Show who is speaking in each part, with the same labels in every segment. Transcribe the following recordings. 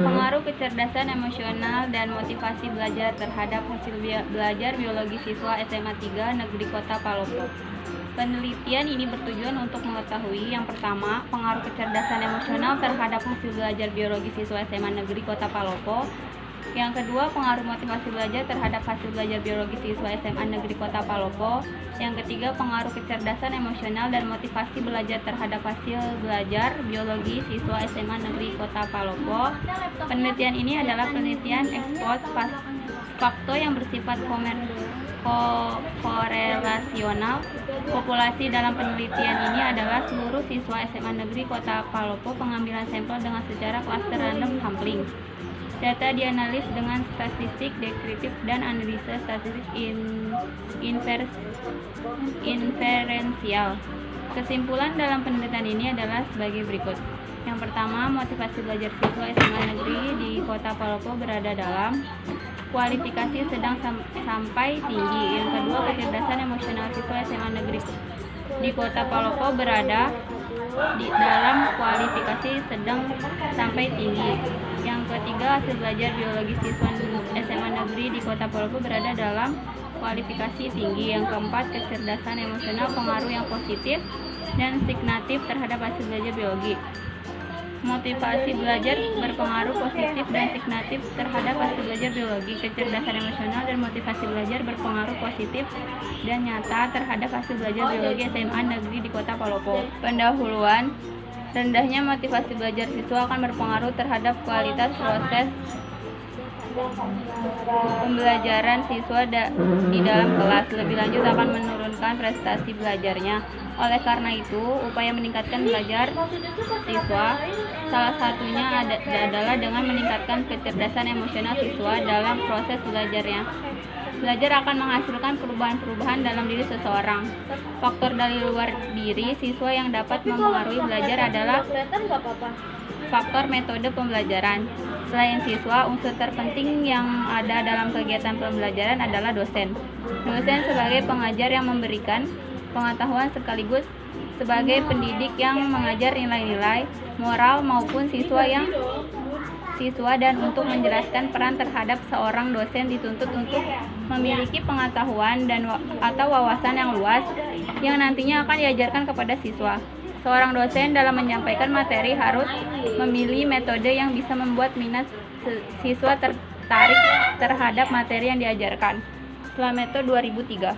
Speaker 1: Pengaruh kecerdasan emosional dan motivasi belajar terhadap hasil belajar biologi siswa SMA 3 Negeri Kota Palopo. Penelitian ini bertujuan untuk mengetahui yang pertama, pengaruh kecerdasan emosional terhadap hasil belajar biologi siswa SMA Negeri Kota Palopo. Yang kedua, pengaruh motivasi belajar terhadap hasil belajar biologi siswa SMA Negeri Kota Palopo. Yang ketiga, pengaruh kecerdasan emosional dan motivasi belajar terhadap hasil belajar biologi siswa SMA Negeri Kota Palopo. Penelitian ini adalah penelitian ekspos faktor yang bersifat korelasional. Populasi dalam penelitian ini adalah seluruh siswa SMA Negeri Kota Palopo. Pengambilan sampel dengan secara cluster random sampling. Data dianalisis dengan statistik deskriptif dan analisa statistik inferensial. Kesimpulan dalam penelitian ini adalah sebagai berikut. Yang pertama, motivasi belajar siswa SMA negeri di Kota Palopo berada dalam kualifikasi sedang sampai tinggi. Yang kedua, kecerdasan emosional siswa SMA negeri di Kota Palopo berada di dalam kualifikasi sedang sampai tinggi. Yang ketiga, hasil belajar biologi siswa SMA negeri di Kota Palopo berada dalam kualifikasi tinggi. Yang keempat, kecerdasan emosional pengaruh yang positif dan signifikan terhadap hasil belajar biologi. Motivasi belajar berpengaruh positif dan signifikan terhadap hasil belajar biologi. Kecerdasan emosional dan motivasi belajar berpengaruh positif dan nyata terhadap hasil belajar biologi SMA negeri di Kota Palopo. Pendahuluan. Rendahnya motivasi belajar siswa akan berpengaruh terhadap kualitas proses pembelajaran siswa di dalam kelas. Lebih lanjut akan menurunkan prestasi belajarnya. Oleh karena itu, upaya meningkatkan belajar siswa salah satunya adalah dengan meningkatkan kecerdasan emosional siswa dalam proses belajarnya. Belajar akan menghasilkan perubahan-perubahan dalam diri seseorang. Faktor dari luar diri siswa yang dapat mempengaruhi belajar adalah faktor metode pembelajaran. Selain siswa, unsur terpenting yang ada dalam kegiatan pembelajaran adalah dosen. Dosen sebagai pengajar yang memberikan pengetahuan sekaligus sebagai pendidik yang mengajar nilai-nilai moral maupun siswa dan untuk menjelaskan peran terhadap seorang dosen dituntut untuk memiliki pengetahuan dan atau wawasan yang luas yang nantinya akan diajarkan kepada siswa. Seorang dosen dalam menyampaikan materi harus memilih metode yang bisa membuat minat siswa tertarik terhadap materi yang diajarkan. Slameto 2003.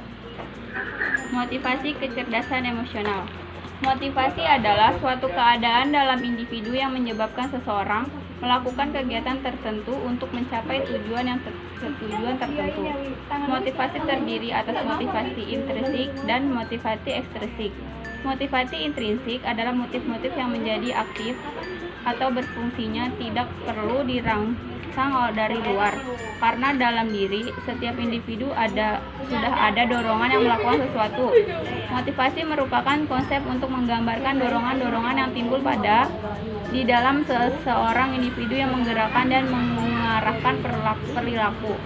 Speaker 1: Motivasi kecerdasan emosional. Motivasi adalah suatu keadaan dalam individu yang menyebabkan seseorang melakukan kegiatan tertentu untuk mencapai tujuan tertentu. Motivasi terdiri atas motivasi intrinsik dan motivasi ekstrinsik. Motivasi intrinsik adalah motif-motif yang menjadi aktif atau berfungsinya tidak perlu dirangsang dari luar, karena dalam diri setiap individu sudah ada dorongan yang melakukan sesuatu. Motivasi merupakan konsep untuk menggambarkan dorongan-dorongan yang timbul di dalam seseorang individu yang menggerakkan dan mengarahkan perilaku.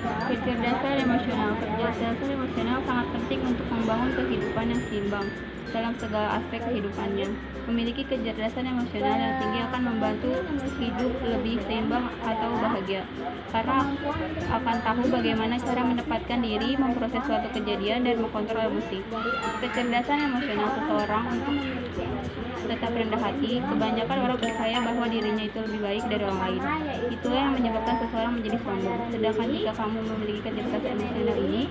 Speaker 1: Kecerdasan emosional. Kecerdasan emosional sangat penting untuk membangun kehidupan yang seimbang dalam segala aspek kehidupannya. Memiliki kecerdasan emosional yang tinggi akan membantu hidup lebih seimbang atau bahagia, karena akan tahu bagaimana cara menempatkan diri, memproses suatu kejadian, dan mengontrol emosi. Kecerdasan emosional seseorang untuk tetap rendah hati. Kebanyakan orang percaya bahwa dirinya itu lebih baik dari orang lain. Itulah yang menyebabkan seseorang menjadi sombong. Sedangkan jika kamu memiliki kecerdasan emosional ini,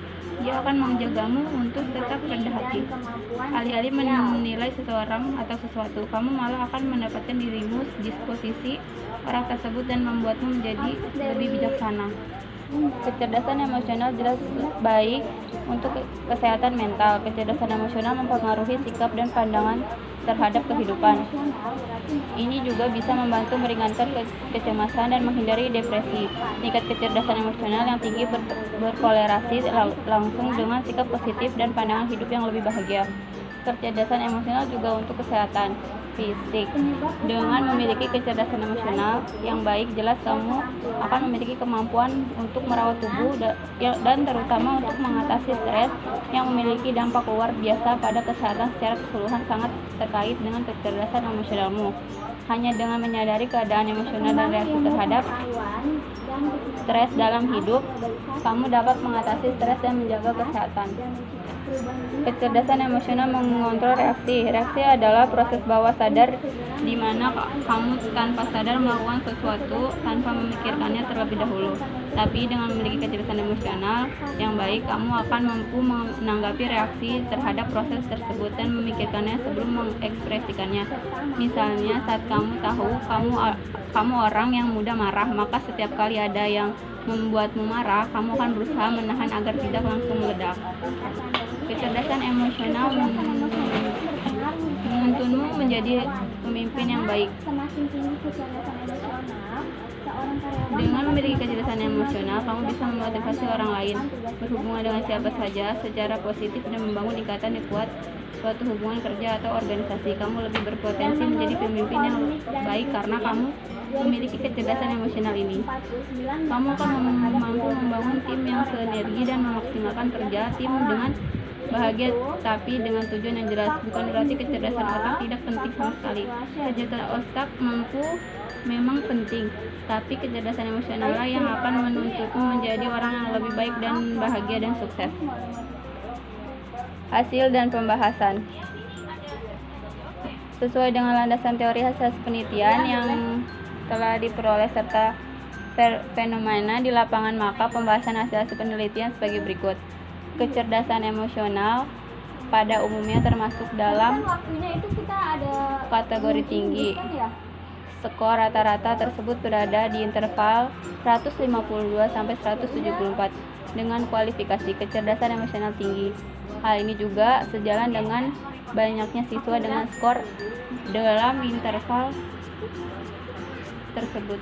Speaker 1: dia akan menjagamu untuk tetap rendah hati. Alih-alih menilai seseorang atau sesuatu, kamu malah akan mendapatkan dirimu disposisi orang tersebut dan membuatmu menjadi lebih bijaksana. Kecerdasan emosional jelas baik untuk kesehatan mental. Kecerdasan emosional mempengaruhi sikap dan pandangan terhadap kehidupan. Ini juga bisa membantu meringankan kecemasan dan menghindari depresi. Tingkat kecerdasan emosional yang tinggi berkorelasi langsung dengan sikap positif dan pandangan hidup yang lebih bahagia. Kecerdasan emosional juga untuk kesehatan fisik. Dengan memiliki kecerdasan emosional yang baik, jelas kamu akan memiliki kemampuan untuk merawat tubuh dan terutama untuk mengatasi stres yang memiliki dampak luar biasa pada kesehatan secara keseluruhan, sangat terkait dengan kecerdasan emosionalmu. Hanya dengan menyadari keadaan emosional dan reaksi terhadap stres dalam hidup, kamu dapat mengatasi stres dan menjaga kesehatan. Kecerdasan emosional mengontrol reaksi. Reaksi adalah proses bawah sadar di mana kamu tanpa sadar melakukan sesuatu tanpa memikirkannya terlebih dahulu. Tapi dengan memiliki kecerdasan emosional yang baik, kamu akan mampu menanggapi reaksi terhadap proses tersebut dan memikirkannya sebelum mengekspresikannya. Misalnya, saat kamu tahu kamu orang yang mudah marah, maka setiap kali ada yang membuatmu marah, kamu akan berusaha menahan agar tidak langsung meledak. Kecerdasan emosional menuntunmu menjadi pemimpin yang baik. Dengan memiliki kecerdasan emosional, kamu bisa memotivasi orang lain, berhubungan dengan siapa saja secara positif dan membangun ikatan yang kuat suatu hubungan kerja atau organisasi. Kamu lebih berpotensi menjadi pemimpin yang baik karena kamu memiliki kecerdasan emosional ini. Kamu akan mampu membangun tim yang sinergi dan memaksimalkan kerja tim dengan bahagia, tapi dengan tujuan yang jelas. Bukan berarti kecerdasan otak tidak penting sama sekali. Kecerdasan otak memang penting, tapi kecerdasan emosional yang akan menuntutmu menjadi orang yang lebih baik dan bahagia dan sukses. Hasil dan pembahasan. Sesuai dengan landasan teori hasil penelitian yang telah diperoleh serta fenomena di lapangan, maka pembahasan hasil penelitian sebagai berikut. Kecerdasan emosional pada umumnya termasuk dalam kategori tinggi. Skor rata-rata tersebut berada di interval 152 sampai 174 dengan kualifikasi kecerdasan emosional tinggi. Hal ini juga sejalan dengan banyaknya siswa dengan skor dalam interval tersebut.